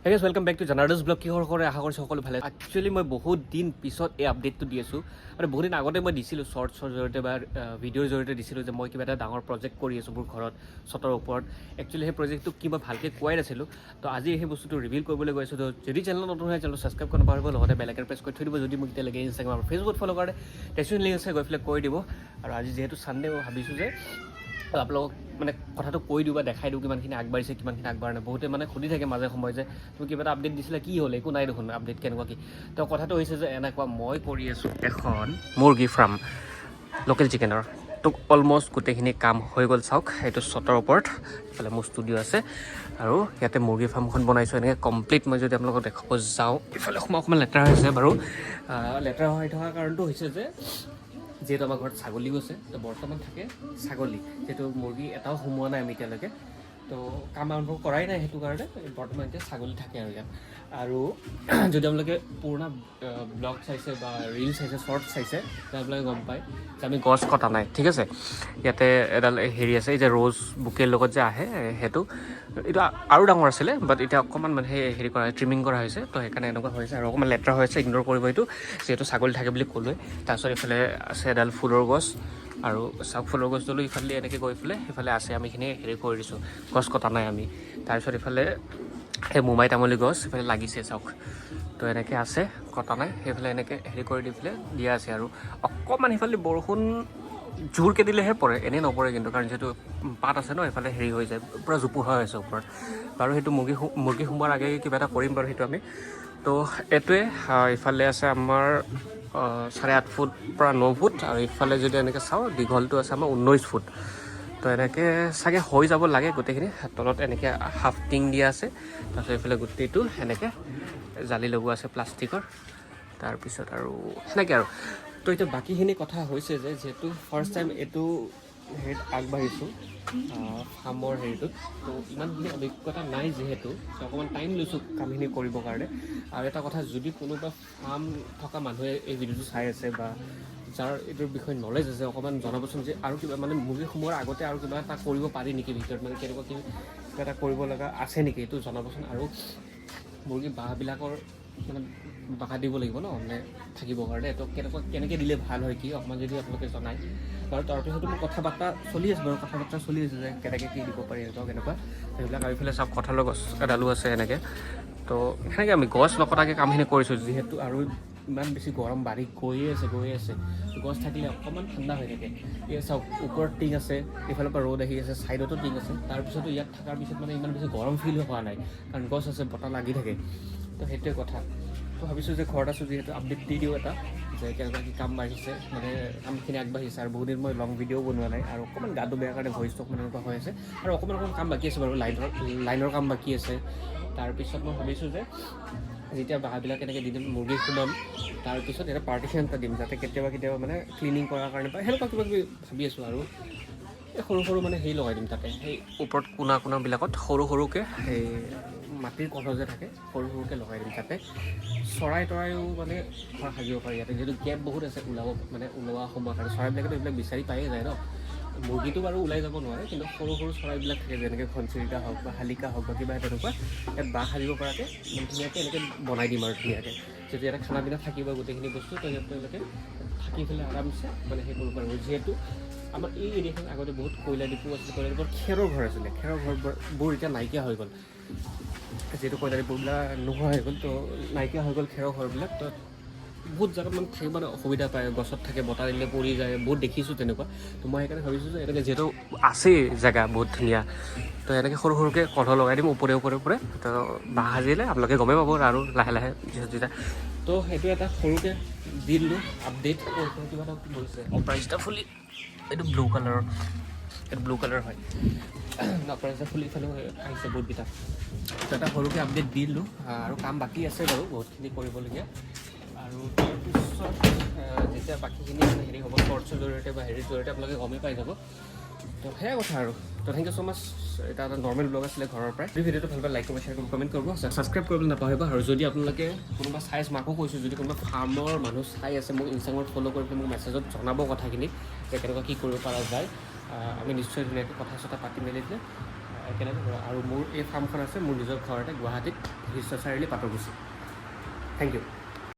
Hey guys, welcome back to Janardan's blog. কি কৰে আশা কৰিছো সকলো ভালে। একচুৱেলি মই বহুত দিন পিছত এই আপডেটটো দি আছোঁ। মানে বহুত দিন আগতে মই দিছিলোঁ শ্বৰ্টছৰ জৰিয়তে বা ভিডিঅ'ৰ জৰিয়তে দিছিলোঁ যে মই কিবা এটা ডাঙৰ প্ৰজেক্ট কৰি আছোঁ মোৰ ঘৰত ছটৰ ওপৰত। একচুৱেলি সেই প্ৰজেক্টটো কি মই ভালকৈ কোৱাই নাছিলোঁ। তো আজি সেই বস্তুটো ৰিভিল কৰিবলৈ গৈ আছোঁ। তো যদি চেনেল নতুন হয় চেনেলটো ছাবস্ক্ৰাইব কৰিব নাপাহৰিব, লগতে বেল আইকন প্ৰেছ কৰি থৈ দিব। যদি মোক এতিয়ালৈকে ইনষ্টাগ্ৰাম আৰু ফেচবুকত ফ'ল' কৰে ডেছক্ৰিপশ্যন লিংক আছে, গৈ পেলাই কৰি দিব। আৰু আজি যিহেতু ছানডে মই ভাবিছোঁ যে আপোনালোকক মানে কথাটো কৈ দিওঁ বা দেখাই দিওঁ কিমানখিনি আগবাঢ়িছে কিমানখিনি আগবাঢ়া নাই। বহুতে মানে সুধি থাকে মাজে সময়ে যে তুমি কিবা এটা আপডেট দিছিলে কি হ'ল, একো নাই দেখোন আপডেট কেনেকুৱা কি। তো কথাটো হৈছে যে এনেকুৱা মই কৰি আছোঁ এখন মুৰ্গী ফাৰ্ম লোকেল চিকেনৰ। তো অলমষ্ট গোটেইখিনি কাম হৈ গ'ল। চাওক এইটো ছটৰ ওপৰত, ইফালে মোৰ ষ্টুডিঅ' আছে আৰু ইয়াতে মুৰ্গী ফাৰ্মখন বনাইছোঁ এনেকৈ কমপ্লিট। মই যদি আপোনালোকক দেখাব যাওঁ, ইফালে অকণমান লেতেৰা হৈছে বাৰু। লেতেৰা হৈ থকা কাৰণটো হৈছে যে যিহেতু আমাৰ ঘৰত ছাগলীও আছে, তো বৰ্তমান থাকে ছাগলী, যিহেতু মুৰ্গী এটাও সোমোৱা নাই আমি এতিয়ালৈকে। তো কাম আৰম্ভ কৰাই নাই, সেইটো কাৰণে বৰ্তমান এতিয়া ছাগলী থাকে আৰু ইয়াত। আৰু যদি আপোনালোকে পুৰণা ব্লগ চাইছে বা ৰিল চাইছে, শ্বৰ্ট চাইছে, তেতিয়া আপোনালোকে গম পায় যে আমি গছ কটা নাই, ঠিক আছে। ইয়াতে এডাল হেৰি আছে, এই যে ৰ'জ বুকেৰ লগত যে আহে সেইটো, এইটো আৰু ডাঙৰ আছিলে বাট এতিয়া অকণমান মানে সেই হেৰি কৰা ট্ৰিমিং কৰা হৈছে। তো সেইকাৰণে এনেকুৱা হৈছে আৰু অকণমান লেতেৰা হৈ আছে, ইগন'ৰ কৰিব এইটো, যিহেতু ছাগলী থাকে বুলি ক'লোৱে। তাৰপিছত এইফালে আছে এডাল ফুলৰ গছ আৰু চাওক ফুলৰ গছডালো ইফালে এনেকৈ গৈ পেলাই সেইফালে আছে, আমিখিনি হেৰি কৰি দিছোঁ, গছ কটা নাই আমি। তাৰপিছত ইফালে সেই মোমাই তামুলী গছ ইফালে লাগিছে চাওক, তো এনেকৈ আছে, কটা নাই। সেইফালে এনেকৈ হেৰি কৰি দি পেলাই দিয়া আছে। আৰু অকণমান সিফালে বৰষুণ জোৰকৈ দিলেহে পৰে, এনেই নপৰে কিন্তু, কাৰণ যিহেতু পাত আছে ন, এইফালে হেৰি হৈ যায়, পূৰা জোপোহা হৈ আছে ওপৰত। বাৰু সেইটো মুৰ্গী সোমোৱাৰ আগে কিবা এটা কৰিম বাৰু সেইটো আমি। তো এইটোৱে ইফালে আছে আমাৰ 8.5 ফুট পৰা 9 ফুট, আৰু ইফালে যদি এনেকৈ চাওঁ দীঘলটো আছে আমাৰ 19 ফুট। তো এনেকৈ চাগে হৈ যাব লাগে গোটেইখিনি। তলত এনেকৈ হাফ টিং দিয়া আছে, তাৰপিছত এইফালে গোটেইটো এনেকৈ জালি লগোৱা আছে প্লাষ্টিকৰ। তাৰপিছত আৰু সেনেকৈ আৰু। তো এতিয়া বাকীখিনি কথা হৈছে যে যিহেতু ফাৰ্ষ্ট টাইম এইটো হেৰিত আগবাঢ়িছোঁ ফাৰ্মৰ হেৰিটোত, তো ইমানখিনি অভিজ্ঞতা নাই যিহেতু, তো অকণমান টাইম লৈছোঁ কামখিনি কৰিবৰ কাৰণে। আৰু এটা কথা, যদি কোনোবা ফাৰ্ম থকা মানুহে এই ভিডিঅ'টো চাই আছে বা যাৰ এইটোৰ বিষয়ে নলেজ আছে, অকণমান জনাবচোন যে আৰু কিবা মানে মুৰ্গী সোমোৱাৰ আগতে আৰু কিবা এটা কৰিব পাৰি নেকি ভিতৰত, মানে কেনেকুৱা কিবা এটা কৰিব লগা আছে নেকি, এইটো জনাবচোন। আৰু মুৰ্গী বাঁহবিলাকৰ মানে বাঁহ দিব লাগিব ন মানে থাকিবৰ কাৰণে, তো কেনেকৈ দিলে ভাল হয় কি অকণমান যদি আপোনালোকে জনায় বাৰু। তাৰপিছতো মোৰ কথা বাৰ্তা চলি আছে বাৰু, কথা বাৰ্তা চলি আছে যে কেনেকৈ কি দিব পাৰি এনেকুৱা কেনেকুৱা সেইবিলাক। আৰু ইফালে চাওক কঁঠালৰ গছ এডালো আছে এনেকৈ। তো সেনেকৈ আমি গছ নকটাকৈ কামখিনি কৰিছোঁ, যিহেতু আৰু ইমান বেছি গৰম বাঢ়ি গৈয়ে আছে। গছ থাকিলে অকণমান ঠাণ্ডা হৈ থাকে। এই চাওক ওপৰত টিং আছে, এইফালৰ পৰা ৰ'দ আহি আছে, ছাইডতো টিং আছে, তাৰপিছতো ইয়াত থকাৰ পিছত মানে ইমান বেছি গৰম ফিল হোৱা নাই, কাৰণ গছ আছে, বতাহ লাগি থাকে। তো সেইটোৱে কথা। তো ভাবিছোঁ যে ঘৰত আছোঁ যিহেতু আপডেট দি দিওঁ এটা, যে কেনেকুৱা কি কাম বাঢ়িছে, মানে কামখিনি আগবাঢ়িছে। আৰু বহুদিন মই লং ভিডিঅ'ও বনোৱা নাই, আৰু অকণমান গাটো বেয়া কাৰণে ভইচটো অকণমান এনেকুৱা হৈ আছে। আৰু অকণমান কাম বাকী আছে বাৰু, লাইনৰ কাম বাকী আছে। তাৰপিছত মই ভাবিছোঁ যে যেতিয়া বাঁহবিলাক এনেকৈ দি দিম, মুৰ্গী সোমাম, তাৰপিছত এটা পাৰ্টিশ্যন এটা দিম, যাতে কেতিয়াবা মানে ক্লিনিং কৰাৰ কাৰণে বা সেনেকুৱা কিবা কিবি ভাবি আছোঁ। আৰু এই সৰু মানে হেৰি লগাই দিম তাতে, সেই ওপৰত কোণাবিলাকত সৰুকৈ সেই মাটিৰ কলহ যে থাকে, সৰুকৈ লগাই দিম, যাতে চৰাই তৰাইও মানে ঘৰ সাজিব পাৰি ইয়াতে, যিহেতু গেপ বহুত আছে ওলোৱা সময়ৰ কাৰণে। চৰাইবিলাকেতো এইবিলাক বিচাৰি পায়ে যায় ন। মুৰ্গীটো বাৰু ওলাই যাব নোৱাৰে, কিন্তু সৰু চৰাইবিলাক থাকে, যেনেকৈ ঘনচিৰিকা হওক বা শালিকা হওক বা কিবা তেনেকুৱা, ইয়াত বাঁহ সাজিব পৰাকৈ ধুনীয়াকৈ এনেকৈ বনাই দিম আৰু ধুনীয়াকৈ, যিহেতু ইয়াতে খানা পিনা থাকিব গোটেইখিনি বস্তু। তো ইয়াত তেওঁলোকে থাকি পেলাই আৰামছে মানে সেই কৰিব পাৰিব। যিহেতু আমাৰ এই এৰিয়াখন আগতে বহুত কয়লা ডিপু আছিলে, কয়লা ডিপুৰ খেৰৰ ঘৰ আছিলে, খেৰৰ ঘৰবোৰ এতিয়া নাইকিয়া হৈ গ'ল, যিহেতু কয়লা ডিপুবিলাক নোহোৱা হৈ গ'ল। তো নাইকিয়া হৈ গ'ল খেৰৰ ঘৰবিলাক। তো বহুত জেগাত মানে থাকিব মানে অসুবিধা পায়, গছত থাকে, বতাহ দিলে পৰি যায়, বহুত দেখিছোঁ তেনেকুৱা। তো মই সেইকাৰণে ভাবিছোঁ যে এনেকৈ যিহেতু আছেই জেগা বহুত ধুনীয়া, তো এনেকৈ সৰুকৈ কলহ লগাই দিম ওপৰে। তো বাঁহ সাজিলে আপোনালোকে গমেই পাব আৰু লাহে যেতিয়া। তো সেইটো এটা সৰুকৈ দি দিলোঁ আপডেট। কিবা এটা বহিছে অপৰাজিতা ফুলি, এইটো ব্লু কালাৰ হয়, অপৰাজিতা ফুলি ইফালে আহিছে বহুতকেইটা। তো এটা সৰুকৈ আপডেট দি দিলোঁ। আৰু কাম বাকী আছে বাৰু বহুতখিনি কৰিবলগীয়া। আৰু তাৰপিছত যেতিয়া বাকীখিনি মানে হেৰি হ'ব, শ্বৰ্টছৰ জৰিয়তে বা হেৰিৰ জৰিয়তে আপোনালোকে গমেই পাই যাব। তো সেয়া কথা আৰু। তো থেংক ইউ ছ' মাছ। এটা নৰ্মেল ব্লগ আছিলে ঘৰৰ পৰাই। যদি ভিডিঅ'টো ভাল পায় লাইক কৰিব, শ্বেয়াৰ কৰিব, কমেণ্ট কৰিব, ছাবস্ক্ৰাইব কৰিবলৈ নাপাহৰিব। আৰু যদি আপোনালোকে কোনোবা মাকো কৈছোঁ, যদি কোনোবা ফাৰ্মৰ মানুহ চাই আছে, মোক ইনষ্টাগ্ৰামত ফ'ল' কৰি পেলাই মোক মেছেজত জনাব কথাখিনি, যে কেনেকুৱা কি কৰিব পৰা যায়। আমি নিশ্চয় ধুনীয়াকৈ কথা চথা পাতি মেলি দিলে কেনেকৈ আৰু মোৰ এই ফাৰ্মখন আছে মোৰ নিজৰ ঘৰতে গুৱাহাটীত বশিষ্ঠ চাৰিআলি পাটৰকুছি। Thank U.